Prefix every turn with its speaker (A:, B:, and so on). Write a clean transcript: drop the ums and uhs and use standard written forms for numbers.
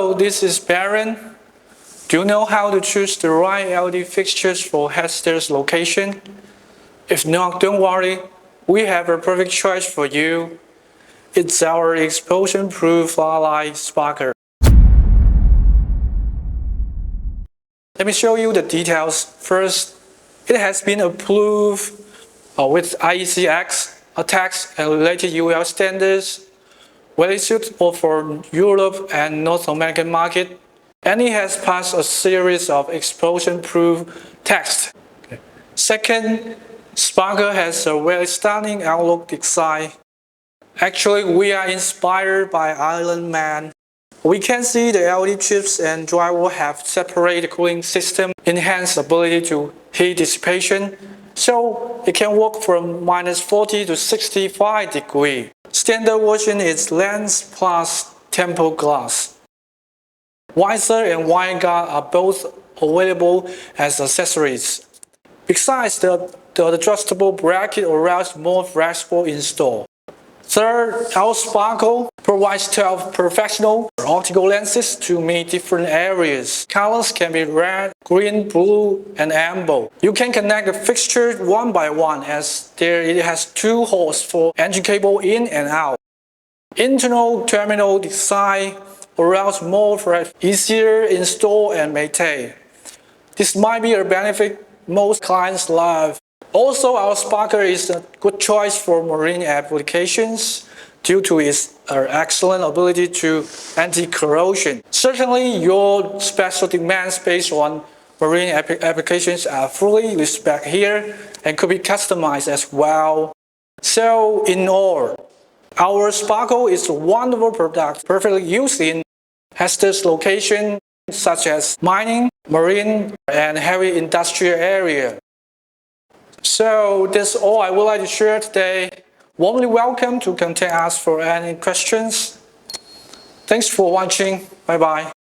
A: Hello, this is Baron. Do you know how to choose the right LED fixtures for Hazardous location? If not, don't worry, we have a perfect choice for you. It's our explosion-proof floodlight sparkler. Let me show you the details. First, it has been approved with AGC tax and related UL standards, very suitable for Europe and North American market, and it has passed a series of explosion-proof tests. Second, sparkler has a very stunning outlook design. Actually, we are inspired by Iron Man. We can see the LED chips and driver have separate cooling system, enhanced ability to heat dissipation, so it can work from -40 to 65 degrees. Standard version is lens plus tempered glass. Visor and wire guard are both available as accessories. Besides, the adjustable bracket allows more flexible install. Third, our sparkle provides 12 professional optical lenses to meet different areas. Colors can be red, green, blue, and amber. You can connect the fixture one by one as it has 2 holes for entry cable in and out. Internal terminal design allows more for easier install and maintain. This might be a benefit most clients love. Also, our sparkler is a good choice for marine applications due to its excellent ability to anti-corrosion. Certainly, your special demands based on marine applications are fully respected here and could be customized as well. So, in all, our sparkle is a wonderful product, perfectly used in hazardous locations such as mining, marine, and heavy industrial area. So that's all I would like to share today. Warmly welcome to contact us for any questions. Thanks for watching. Bye bye.